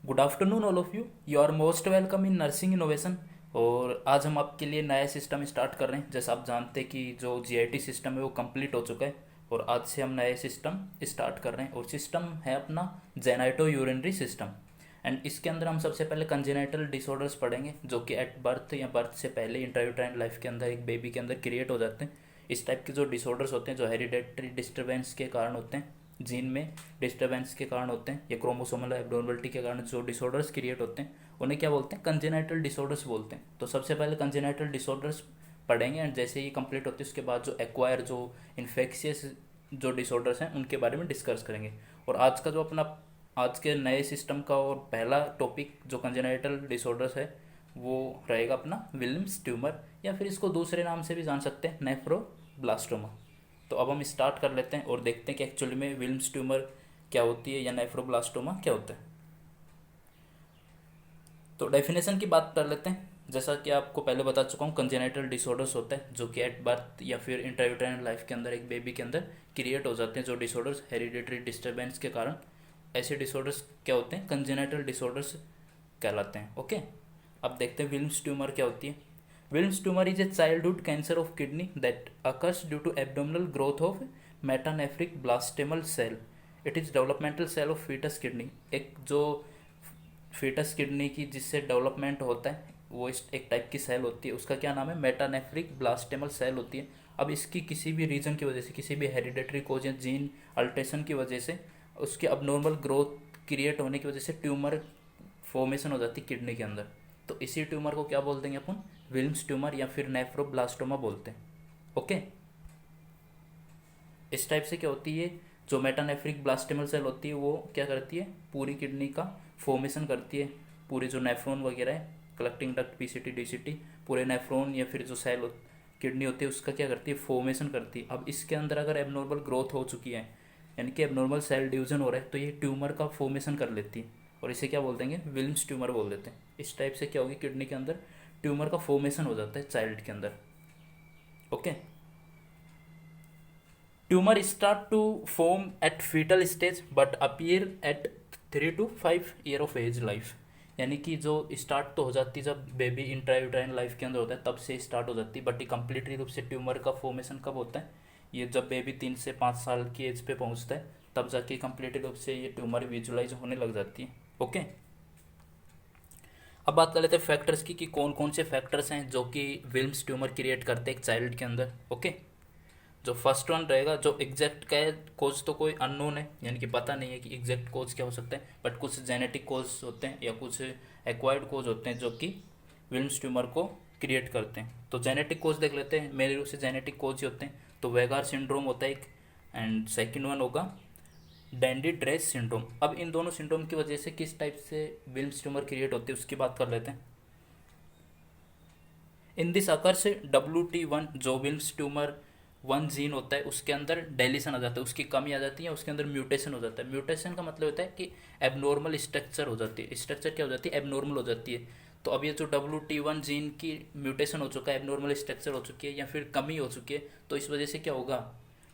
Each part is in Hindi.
Good afternoon all of you are most welcome in nursing innovation. और आज हम आपके लिए नया सिस्टम स्टार्ट कर रहे हैं। जैसा आप जानते हैं कि जो जीआईटी सिस्टम है वो कंप्लीट हो चुका है और आज से हम नए सिस्टम स्टार्ट कर रहे हैं। और सिस्टम है अपना जेनाइटो यूरिनरी सिस्टम। एंड इसके अंदर हम सबसे पहले कंजेनाइटल डिसऑर्डर्स पढ़ेंगे जो कि एट बर्थ या बर्थ से पहले इंट्रायूट्राइन लाइफ के अंदर एक बेबी के अंदर क्रिएट हो जाते हैं। इस टाइप के जो डिसऑर्डर्स होते हैं जो हेरिडेटरी डिस्टर्बेंस के कारण होते हैं, जीन में डिस्टर्बेंस के कारण होते हैं या क्रोमोसोमल एब्नॉर्मलिटी के कारण जो डिसऑर्डर्स क्रिएट होते हैं उन्हें क्या बोलते हैं, कंजेनाइटल डिसऑर्डर्स बोलते हैं। तो सबसे पहले कंजेनाइटल डिसऑर्डर्स पढ़ेंगे एंड जैसे ही कंप्लीट होती है उसके बाद जो एक्वायर जो इन्फेक्शियस जो डिसऑर्डर्स हैं उनके बारे में डिस्कस करेंगे। और आज का जो अपना आज के नए सिस्टम का और पहला टॉपिक जो कंजेनाइटल डिसऑर्डर्स है वो रहेगा अपना विल्म्स ट्यूमर, या फिर इसको दूसरे नाम से भी जान सकते हैं नेफ्रोब्लास्टोमा। तो अब हम स्टार्ट कर लेते हैं और देखते हैं कि एक्चुअली में विल्म्स ट्यूमर क्या होती है या नेफ्रोब्लास्टोमा क्या होता है। तो डेफिनेशन की बात कर लेते हैं। जैसा कि आपको पहले बता चुका हूँ, कंजेनाइटल डिसऑर्डर्स होता है जो कि एट बर्थ या फिर इंट्रायूटेरिन लाइफ के अंदर एक बेबी के अंदर क्रिएट हो जाते हैं। जो डिसऑर्डर्स हेरिडेटरी डिस्टर्बेंस के कारण, ऐसे डिसऑर्डर्स क्या होते हैं, कंजेनाइटल डिसऑर्डर्स कहलाते हैं। ओके, अब देखते हैं विल्म्स ट्यूमर क्या होती है। Wilms tumour is a childhood cancer of kidney that occurs due to abdominal growth of metanephric blastemal cell. It is developmental cell of foetus kidney. एक जो फीटस किडनी की जिससे डेवलपमेंट होता है वो इस एक टाइप की सेल होती है, उसका क्या नाम है, मेटानेफ्रिक ब्लास्टेमल सेल होती है। अब इसकी किसी भी रीजन की वजह से, किसी भी हेरिडेटरी कोज या जीन अल्ट्रेशन की वजह से, उसके अबनॉर्मल ग्रोथ क्रिएट होने की वजह से ट्यूमर फॉर्मेशन हो जाती है किडनी के अंदर। तो इसी ट्यूमर को क्या बोल देंगे अपन, विल्म्स ट्यूमर या फिर नेफ्रोब्लास्टोमा बोलते हैं। ओके, इस टाइप से क्या होती है, जो मेटानेफ्रिक ब्लास्टेमल सेल होती है वो क्या करती है, पूरी किडनी का फॉर्मेशन करती है। पूरे जो नेफ्रॉन वगैरह है, कलेक्टिंग डक्ट, पीसीटी डीसीटी, पूरे नेफ्रॉन या फिर जो सेल किडनी होती है उसका क्या करती है, फॉर्मेशन करती है। अब इसके अंदर अगर एबनॉर्मल ग्रोथ हो चुकी है यानी कि एबनॉर्मल सेल डिवीजन हो रहा है तो ये ट्यूमर का फॉर्मेशन कर लेती है और इसे क्या बोल देंगे, विल्म्स ट्यूमर बोल देते हैं। इस टाइप से क्या होगी, किडनी के अंदर ट्यूमर का फॉर्मेशन हो जाता है चाइल्ड के अंदर। Okay, tumour start to form at foetal stage but appear at 3 to 5 year of age life. यानी कि जो स्टार्ट तो हो जाती है जब बेबी इंट्रायूट्राइन लाइफ के अंदर होता है तब से स्टार्ट हो जाती है, बट ये कम्प्लीटली रूप से ट्यूमर का फॉर्मेशन कब होता है, ये जब बेबी 3 से 5 साल की एज पे पहुंचता है तब जाके कम्प्लीटली रूप से ये ट्यूमर विजुलाइज होने लग जाती है। ओके, अब बात कर लेते हैं फैक्टर्स की कि कौन कौन से फैक्टर्स हैं जो कि विल्म्स ट्यूमर क्रिएट करते हैं एक चाइल्ड के अंदर। ओके, जो फर्स्ट वन रहेगा, जो एग्जैक्ट का है कोज तो कोई अननोन है, यानी कि पता नहीं है कि एग्जैक्ट कोज क्या हो सकता है, बट कुछ जेनेटिक कोज होते हैं या कुछ एक्वायर्ड कोज होते हैं जो कि विल्म्स ट्यूमर को क्रिएट करते हैं। तो जेनेटिक कोज देख लेते हैं, मेरे रूप से जेनेटिक कोज ही होते हैं। तो वेगार सिंड्रोम होता है एक, एंड सेकेंड वन होगा डैंडी ड्रेस सिंड्रोम। अब इन दोनों सिंड्रोम की वजह से किस टाइप से विल्म्स ट्यूमर क्रिएट होती है उसकी बात कर लेते हैं। इन दिस अकर्स WT1, जो विल्म्स ट्यूमर वन जीन होता है उसके अंदर डेलीशन आ जाता है, उसकी कमी आ जाती है, उसके अंदर म्यूटेशन हो जाता है। म्यूटेशन का मतलब होता है कि एबनॉर्मल स्ट्रक्चर हो जाती है, स्ट्रक्चर क्या हो जाती है, एबनॉर्मल हो जाती है। तो अब ये जो WT1 जीन की म्यूटेशन हो चुका है, एबनॉर्मल स्ट्रक्चर हो चुकी है या फिर कमी हो चुकी है, तो इस वजह से क्या होगा,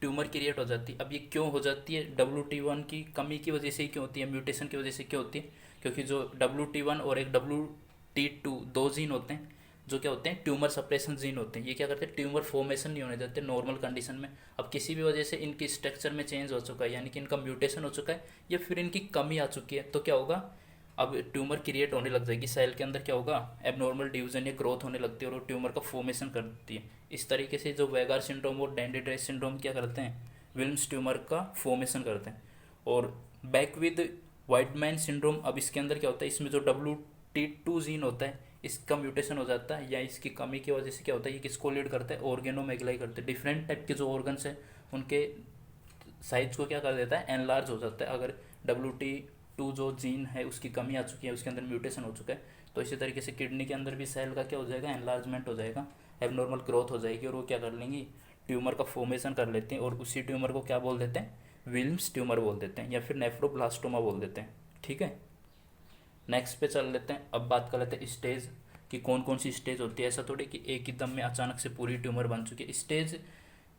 ट्यूमर क्रिएट हो जाती है। अब ये क्यों हो जाती है, WT1 की कमी की वजह से ही क्यों होती है, म्यूटेशन की वजह से क्यों होती है, क्योंकि जो WT1 और एक WT2 दो जीन होते हैं जो क्या होते हैं, ट्यूमर सप्रेशन जीन होते हैं। ये क्या करते हैं, ट्यूमर फॉर्मेशन नहीं होने देते नॉर्मल कंडीशन में। अब किसी भी वजह से इनकी स्ट्रक्चर में चेंज हो चुका है, यानी कि इनका म्यूटेशन हो चुका है या फिर इनकी कमी आ चुकी है, तो क्या होगा, अब ट्यूमर क्रिएट होने लग जाएगी सेल के अंदर। क्या होगा, एबनॉर्मल डिवीजन या ग्रोथ होने लगती है और वो ट्यूमर का फॉर्मेशन करती है। इस तरीके से जो वेगार सिंड्रोम और डैंडी ड्रेस सिंड्रोम क्या करते हैं, विल्म्स ट्यूमर का फॉर्मेशन करते हैं। और बैक विद वाइटमैन सिंड्रोम, अब इसके अंदर क्या होता है, इसमें जो WT2 जीन होता है इसका म्यूटेशन हो जाता है या इसकी कमी की वजह से क्या होता है, ये किसको लीड करता है, ऑर्गेनोमेगलाई करते हैं। डिफरेंट टाइप के जो ऑर्गन्स हैं उनके साइज को क्या कर देता है, एनलार्ज हो जाता है। अगर WT2 जो जीन है उसकी कमी आ चुकी है, उसके अंदर म्यूटेशन हो चुका है, तो इसी तरीके से किडनी के अंदर भी सेल का क्या हो जाएगा, एनलार्जमेंट हो जाएगा, एबनॉर्मल ग्रोथ हो जाएगी और वो क्या कर लेंगी, ट्यूमर का फॉर्मेशन कर लेते हैं। और उसी ट्यूमर को क्या बोल देते हैं, विल्म्स ट्यूमर बोल देते हैं या फिर नेफ्रोब्लास्टोमा बोल देते हैं। ठीक है, नेक्स्ट पे चल लेते हैं। अब बात कर लेते हैं स्टेज कि कौन कौन सी स्टेज होती है। ऐसा थोड़ी कि एक ही दम में अचानक से पूरी ट्यूमर बन चुकी है। स्टेज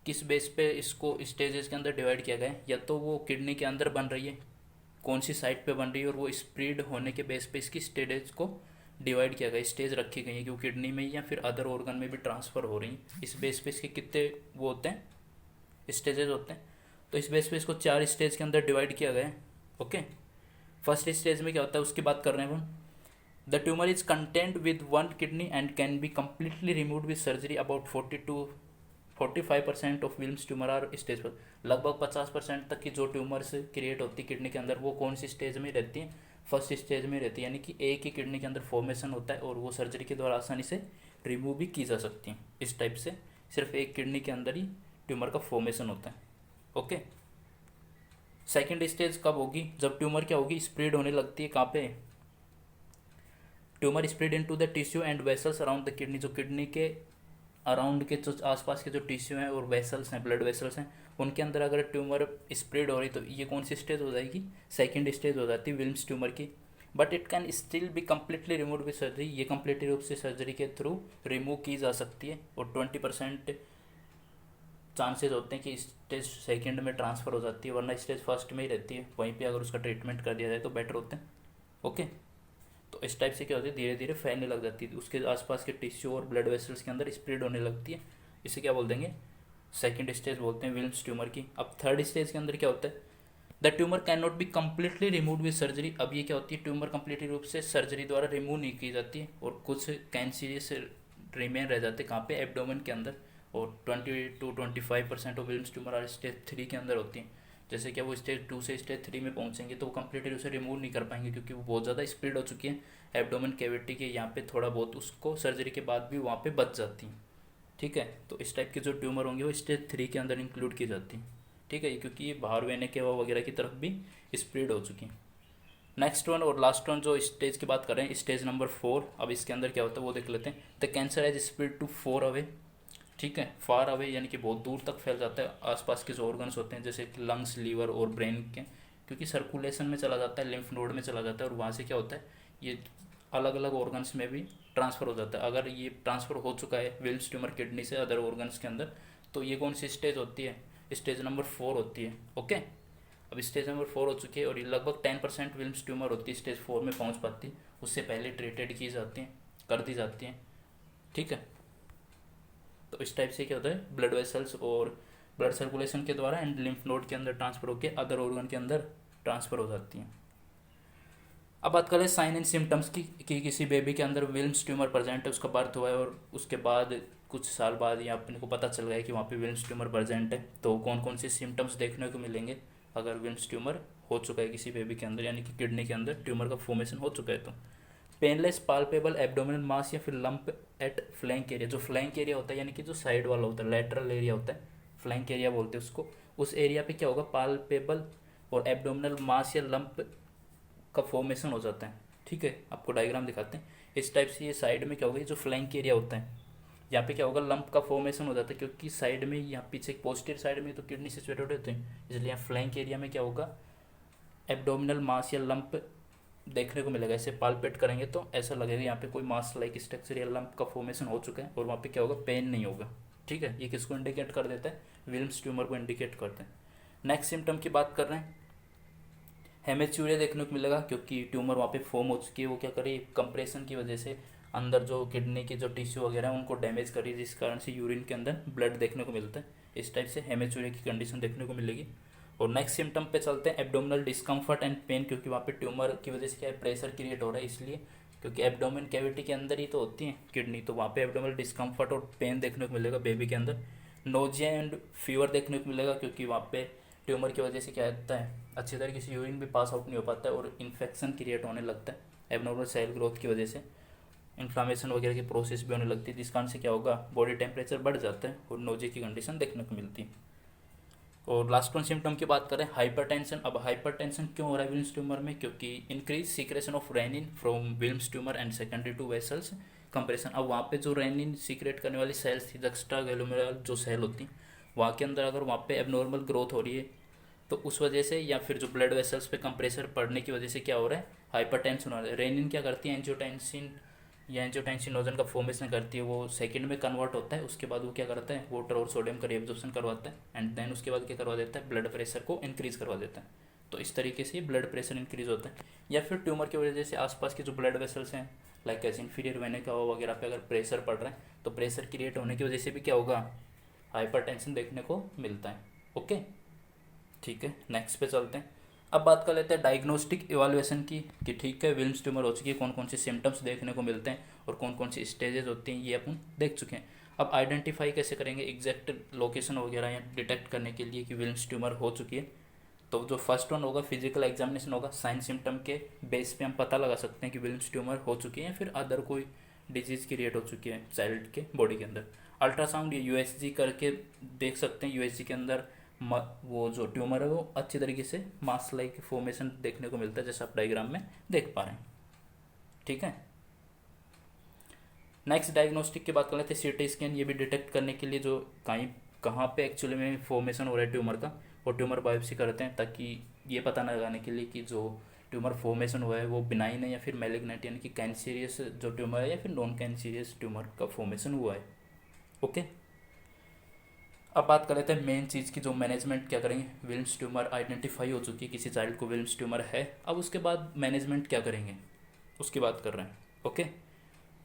किस बेस पे इसको स्टेजेस के अंदर डिवाइड किया गया है, या तो वो किडनी के अंदर बन रही है कौन सी साइट पे बन रही है और वो स्प्रेड होने के बेस पे इसकी स्टेज को डिवाइड किया गया, स्टेज रखी गई है कि वो किडनी में या फिर अदर ऑर्गन में भी ट्रांसफ़र हो रही हैं। इस बेस पे इसके कितने वो होते हैं, स्टेजेस होते हैं। तो इस बेस पे इसको 4 स्टेज के अंदर डिवाइड किया गया है। ओके, फर्स्ट स्टेज में क्या होता है उसकी बात कर रहे हैं हम। The tumour is content with 1 kidney and can be completely remove with surgery. About 45% of Wilms tumour are stage पर। लगभग 50% तक की जो ट्यूमर्स क्रिएट होती है किडनी के अंदर वो कौन सी स्टेज में रहती हैं, फर्स्ट स्टेज में रहती है। यानी कि एक ही किडनी के अंदर फॉर्मेशन होता है और वो सर्जरी के द्वारा आसानी से रिमूव भी की जा सकती हैं। इस टाइप से सिर्फ एक किडनी के अंदर ही ट्यूमर का फॉर्मेशन होता है। ओके, सेकेंड स्टेज कब होगी, जब ट्यूमर क्या होगी, स्प्रेड होने लगती है। कहाँ पे, tumour spread into the tissue and vessels around the kidney. जो किडनी के अराउंड के जो आसपास के जो टिश्यू हैं और वेसल्स हैं, ब्लड वेसल्स हैं, उनके अंदर अगर ट्यूमर स्प्रेड हो रही तो ये कौन सी स्टेज हो जाएगी, सेकेंड स्टेज हो जाती है विल्म्स ट्यूमर की। But it can still be completely remove with surgery. ये कम्प्लीटली रूप से सर्जरी के थ्रू रिमूव की जा सकती है और 20% चांसेस होते हैं कि स्टेज सेकेंड में ट्रांसफ़र हो जाती है, वरना स्टेज फर्स्ट में ही रहती है। वहीं पे अगर उसका ट्रीटमेंट कर दिया जाए तो बेटर होते हैं। ओके, तो इस टाइप से क्या होती है, धीरे धीरे फैलने लग जाती है, उसके आसपास के टिश्यू और ब्लड वेसल्स के अंदर स्प्रेड होने लगती है। इसे क्या बोल देंगे, सेकेंड स्टेज बोलते हैं विल्म्स ट्यूमर की। अब थर्ड स्टेज के अंदर क्या होता है, the tumour can not be completely remove with surgery. अब ये क्या होती है, ट्यूमर कम्प्लीटली रूप से सर्जरी द्वारा रिमूव नहीं की जाती है और कुछ कैंसियस रिमेन रह जाते हैं। कहाँ पे, एब्डोमेन के अंदर। और 20 to 25% of Wilms tumour are stage 3 के अंदर होती हैं। जैसे कि वो स्टेज 2 से स्टेज 3 में पहुंचेंगे तो वो कम्प्लीटली उसे रिमूव नहीं कर पाएंगे क्योंकि वो बहुत ज़्यादा स्प्रेड हो चुकी है एब्डोमेन कैविटी के यहाँ पे, थोड़ा बहुत उसको सर्जरी के बाद भी वहाँ पे बच जाती हैं। ठीक है, तो इस टाइप के जो ट्यूमर होंगे वो स्टेज 3 के अंदर इंक्लूड की जाती हैं। ठीक है, क्योंकि ये बाहर वेने के वगैरह की तरफ भी स्प्रेड हो चुकी हैं। नेक्स्ट वन और लास्ट वन जो स्टेज की बात कर रहे हैं, स्टेज नंबर 4। अब इसके अंदर क्या होता है वो देख लेते हैं। The cancer has spread to 4 away. ठीक है, फार अवे यानी कि बहुत दूर तक फैल जाता है। आसपास के जो ऑर्गन्स होते हैं जैसे लंग्स, लीवर और ब्रेन के, क्योंकि सर्कुलेशन में चला जाता है, लिम्फ नोड में चला जाता है और वहाँ से क्या होता है ये अलग अलग ऑर्गन्स में भी ट्रांसफ़र हो जाता है। अगर ये ट्रांसफ़र हो चुका है विल्म्स ट्यूमर किडनी से अदर ऑर्गन्स के अंदर तो ये कौन सी स्टेज होती है, स्टेज नंबर 4 होती है। ओके, अब स्टेज नंबर 4 हो चुकी है और ये लगभग 10% विल्म्स ट्यूमर होती है स्टेज 4 में पहुँच पाती है। उससे पहले ट्रीटेड की जाती हैं, कर दी जाती हैं। ठीक है, तो इस टाइप से क्या होता है, ब्लड वेसल्स और ब्लड सर्कुलेशन के द्वारा एंड लिम्फ नोड के अंदर ट्रांसफ़र होकर अदर ऑर्गन के अंदर ट्रांसफ़र हो जाती हैं। अब बात करें साइन एंड सिम्टम्स की कि किसी बेबी के अंदर विल्म्स ट्यूमर प्रेजेंट है, उसका बर्थ हुआ है और उसके बाद कुछ साल बाद या अपने को पता चल गया है कि वहाँ पे विल्म्स ट्यूमर प्रेजेंट है, तो कौन कौन से सिम्टम्स देखने को मिलेंगे अगर विल्म्स ट्यूमर हो चुका है किसी बेबी के अंदर, यानी कि किडनी के अंदर ट्यूमर का फॉर्मेशन हो चुका है। तो पेनलेस पाल्पेबल एब्डोमिनल मास या फिर लंप एट फ्लैंक एरिया। जो फ्लैंक एरिया होता है यानी कि जो साइड वाला होता है, लेटरल एरिया होता है, फ्लैंक एरिया बोलते हैं उसको। उस एरिया पे क्या होगा, पाल्पेबल और एब्डोमिनल मास या लंप का फॉर्मेशन हो जाता है। ठीक है, आपको डायग्राम दिखाते हैं। इस टाइप से ये साइड में क्या होगा, ये जो फ्लैंक एरिया होता है यहाँ पे क्या होगा, लंप का फॉर्मेशन हो जाता है क्योंकि साइड में यहाँ पीछे पोस्टीरियर साइड में तो किडनी सिचुएटेड होते हैं, इसलिए यहाँ फ्लैंक एरिया में क्या होगा, एब्डोमिनल मास या लंप देखने को मिलेगा। ऐसे पालपेट करेंगे तो ऐसा लगेगा यहाँ पे कोई मास लाइक स्ट्रक्चर या लंप का फॉर्मेशन हो चुका है और वहाँ पे क्या होगा, पेन नहीं होगा। ठीक है, ये किसको इंडिकेट कर देता है, विल्म्स ट्यूमर को इंडिकेट करते हैं। नेक्स्ट सिम्टम की बात कर रहे हैं, हेमेच्यूरिया देखने को मिलेगा क्योंकि ट्यूमर वहाँ पे फॉर्म हो चुकी है। वो क्या करी, कंप्रेशन की वजह से अंदर जो किडनी के जो टिश्यू वगैरह है उनको डैमेज करी, जिस कारण से यूरिन के अंदर ब्लड देखने को मिलता है। इस टाइप से हेमेच्यूरिया की कंडीशन देखने को मिलेगी। और नेक्स्ट सिम्टम पे चलते हैं, एब्डोमिनल डिस्कम्फर्ट एंड पेन, क्योंकि वहाँ पे ट्यूमर की वजह से क्या है, प्रेशर क्रिएट हो रहा है, इसलिए क्योंकि एब्डोमिन कैविटी के अंदर ही तो होती है किडनी, तो वहाँ पे एब्डोमिनल डिस्कम्फर्ट और पेन देखने को मिलेगा बेबी के अंदर। नोजिया एंड फीवर देखने को मिलेगा क्योंकि वहाँ पे ट्यूमर की वजह से क्या होता है, अच्छी तरीके से यूरिन भी पास आउट नहीं हो पाता है और इन्फेक्शन क्रिएट होने लगता है एबनॉर्मल सेल ग्रोथ की वजह से। इन्फ्लामेशन वगैरह की प्रोसेस भी होने लगती है, जिस कारण से क्या होगा, बॉडी टेम्परेचर बढ़ जाता है और नोजिया की कंडीशन देखने को मिलती है। और लास्ट वन सिम्टम की बात करें, हाइपरटेंशन। अब हाइपरटेंशन क्यों हो रहा है विल्म्स ट्यूमर में, क्योंकि increase secretion of renin from Wilms tumour and secondary to vessels compression. अब वहाँ पे जो रेनिन सीक्रेट करने वाली सेल्स थी, एक्स्ट्रा ग्लोमेरुलर जो सेल होती वहाँ के अंदर अगर वहाँ पे एबनॉर्मल ग्रोथ हो रही है तो उस वजह से, या फिर जो ब्लड वेसल्स पे कंप्रेशर पड़ने की वजह से क्या हो रहा है, हाइपरटेंशन हो रहा है। रेनिन क्या करती है, एंजियोटेंसिन या एंजियोटेंसिनोजन का फॉर्मेशन करती है, वो सेकंड में कन्वर्ट होता है, उसके बाद वो क्या करता है, वाटर और सोडियम का रिएब्जॉर्प्शन करवाता है एंड देन उसके बाद क्या करवा देता है, ब्लड प्रेशर को इंक्रीज करवा देता है। तो इस तरीके से ब्लड प्रेशर इंक्रीज होता है। या फिर ट्यूमर की वजह से आसपास के जो ब्लड वेसल्स हैं लाइक एस इन्फीरियर वेना का वगैरह पे अगर प्रेशर पड़ रहा है तो प्रेशर क्रिएट होने की वजह से भी क्या होगा, हाइपरटेंशन देखने को मिलता है। ओके, ठीक है, नेक्स्ट पे चलते हैं। अब बात कर लेते हैं डायग्नोस्टिक इवाल्युएशन की कि ठीक है विल्म्स ट्यूमर हो चुकी है, कौन कौन से सिम्टम्स देखने को मिलते हैं और कौन कौन सी स्टेजेस होती हैं ये अपन देख चुके हैं। अब आइडेंटिफाई कैसे करेंगे एग्जैक्ट लोकेशन वगैरह या डिटेक्ट करने के लिए कि विल्म्स ट्यूमर हो चुकी है, तो जो फर्स्ट वन होगा फिजिकल एग्जामिनेशन होगा। साइन सिम्टम के बेस पे हम पता लगा सकते हैं कि विल्म्स ट्यूमर हो चुकी है या फिर अदर कोई डिजीज़ क्रिएट हो चुकी है चाइल्ड के बॉडी के अंदर। अल्ट्रासाउंड या यूएसजी करके देख सकते हैं, यूएसजी के अंदर वो जो ट्यूमर है वो अच्छी तरीके से मास लाइक फॉर्मेशन देखने को मिलता है जैसा आप डायग्राम में देख पा रहे हैं। ठीक है, नेक्स्ट डायग्नोस्टिक की बात कर लेते हैं सीटी स्कैन। ये भी डिटेक्ट करने के लिए जो कहाँ पे एक्चुअली में फॉर्मेशन हो रहा है ट्यूमर का, और ट्यूमर बायोप्सी करते हैं ताकि ये पता लगाने के लिए कि जो ट्यूमर फॉर्मेशन हुआ है वो बिनाइन है या फिर मैलिग्नेंट यानी कि कैंसीरियस जो ट्यूमर है या फिर नॉन कैंसीरियस ट्यूमर का फॉर्मेशन हुआ है। ओके, अब बात कर लेते हैं मेन चीज़ की, जो मैनेजमेंट क्या करेंगे। विल्म्स ट्यूमर आइडेंटिफाई हो चुकी है, किसी चाइल्ड को विल्म्स ट्यूमर है, अब उसके बाद मैनेजमेंट क्या करेंगे उसकी बात कर रहे हैं। ओके,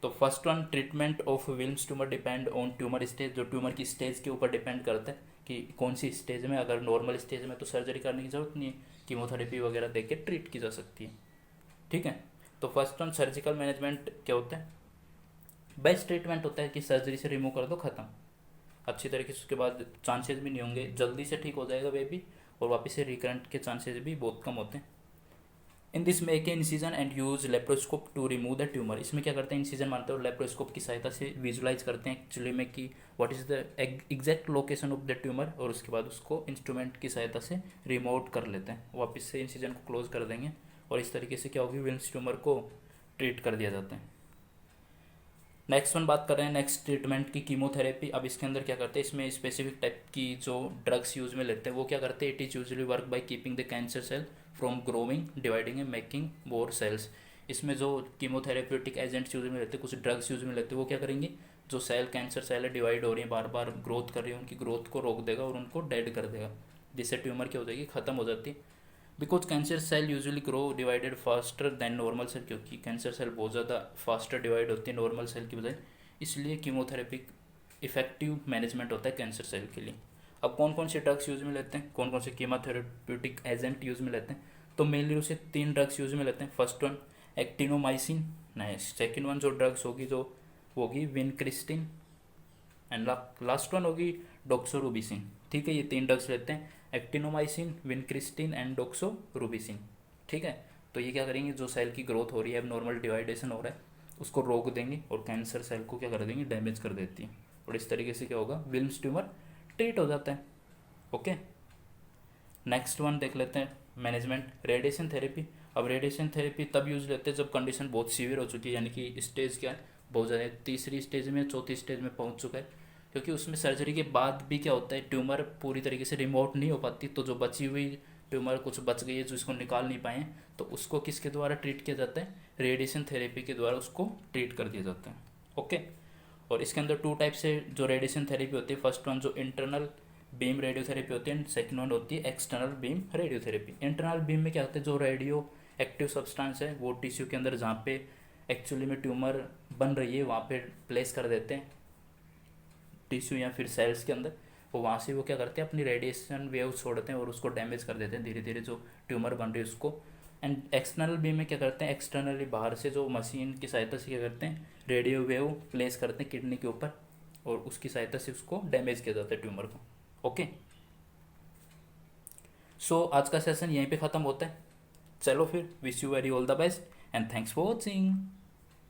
तो first one treatment of Wilms tumour depend on tumour stage, जो ट्यूमर की स्टेज के ऊपर डिपेंड करता है कि कौन सी स्टेज में। अगर नॉर्मल स्टेज में तो सर्जरी करने की जरूरत नहीं है, कीमोथेरेपी वगैरह दे के ट्रीट की जा सकती है। ठीक है, तो फर्स्ट वन सर्जिकल मैनेजमेंट क्या होता है, बेस्ट ट्रीटमेंट होता है कि सर्जरी से रिमूव कर दो, ख़त्म अच्छी तरीके से, उसके बाद चांसेस भी नहीं होंगे, जल्दी से ठीक हो जाएगा बेबी और वापस से रिकरेंट के चांसेस भी बहुत कम होते हैं। In this make a incision and use laparoscope to remove the tumour. इसमें क्या करते हैं, इंसिजन मारते हैं और लेप्रोस्कोप की सहायता से विजुलाइज करते हैं एक्चुअली में कि what is the exact location of the tumour, और उसके बाद उसको इंस्ट्रूमेंट की सहायता से रिमूव कर लेते हैं, वापस से इंसिजन को क्लोज कर देंगे और इस तरीके से क्या होगी, विल्म्स ट्यूमर को ट्रीट कर दिया जाता है। नेक्स्ट वन बात कर रहे हैं नेक्स्ट ट्रीटमेंट की, कीमोथेरेपी। अब इसके अंदर क्या करते हैं, इसमें स्पेसिफिक टाइप की जो ड्रग्स यूज में लेते हैं वो क्या करते हैं, it is usually work by keeping the cancer cell from growing dividing and making more cells. इसमें जो कीमोथेरेप्यूटिक एजेंट्स यूज में लेते हैं, कुछ ड्रग्स यूज में लेते हैं, वो क्या करेंगे, जो सेल कैंसर सेल है डिवाइड हो रही है, बार बार ग्रोथ कर रही है, उनकी ग्रोथ को रोक देगा और उनको डेड कर देगा, जिससे ट्यूमर क्या हो जाएगी, खत्म हो जाती है। Because cancer cell usually grow divided faster than normal cell, क्योंकि कैंसर सेल बहुत ज़्यादा फास्टर डिवाइड होती है नॉर्मल सेल की बजाय, इसलिए कीमोथेरेपी इफेक्टिव मैनेजमेंट होता है कैंसर सेल के लिए। अब कौन कौन से ड्रग्स यूज में लेते हैं, कौन कौन से कीमोथेरेप्यूटिक एजेंट यूज में लेते हैं, तो मेनली उसे 3 ड्रग्स यूज में लेते हैं। फर्स्ट वन एक्टिनोमाइसिन, नहीं सेकेंड वन जो ड्रग्स होगी जो होगी विनक्रिस्टिन, एंड लास्ट वन होगी डोक्सोरूबिसिन। ठीक है, ये 3 ड्रग्स लेते हैं, एक्टिनोमाइसिन, विनक्रिस्टिन एंड डोक्सोरूबिसिन। ठीक है, तो ये क्या करेंगे, जो सेल की ग्रोथ हो रही है, अब नॉर्मल डिवाइडेशन हो रहा है, उसको रोक देंगे और कैंसर सेल को क्या कर देंगे, डैमेज कर देती है, और इस तरीके से क्या होगा, विल्म्स ट्यूमर ट्रीट हो जाता है। ओके, नेक्स्ट वन देख लेते हैं मैनेजमेंट, रेडिएशन थेरेपी। अब रेडिएशन थेरेपी तब यूज लेते हैं जब कंडीशन बहुत सीवियर हो चुकी है, यानी कि स्टेज क्या है, बहुत ज़्यादा तीसरी स्टेज में, चौथी स्टेज में पहुंच चुका है, क्योंकि उसमें सर्जरी के बाद भी क्या होता है, ट्यूमर पूरी तरीके से रिमूव नहीं हो पाती, तो जो बची हुई ट्यूमर कुछ बच गई है जो इसको निकाल नहीं पाए हैं, तो उसको किसके द्वारा ट्रीट किया जाता है, रेडिएशन थेरेपी के द्वारा उसको ट्रीट कर दिया जाता है। ओके, और इसके अंदर 2 टाइप से जो रेडिएशन थेरेपी होती है, फर्स्ट वन जो इंटरनल बीम रेडियोथेरेपी होती है एंड सेकेंड वन होती है external beam radiotherapy. Internal beam में क्या होता है, जो रेडियो एक्टिव सब्सटेंस है वो टिश्यू के अंदर जहाँ पे एक्चुअली में ट्यूमर बन रही है वहाँ पे प्लेस कर देते हैं टिश्यू या फिर सेल्स के अंदर, वो वहाँ से वो क्या करते हैं, अपनी रेडिएशन वेव छोड़ते हैं और उसको डैमेज कर देते हैं धीरे धीरे जो ट्यूमर बन रही है उसको। एंड एक्सटर्नल बीम में क्या करते हैं, एक्सटर्नली बाहर से जो मशीन की सहायता से क्या करते हैं, रेडियो वेव प्लेस करते हैं किडनी के ऊपर और उसकी सहायता से उसको डैमेज किया जाता है ट्यूमर को। ओके, सो आज का सेशन यहीं पे ख़त्म होता है। चलो फिर, wish you very all the best and thanks for watching.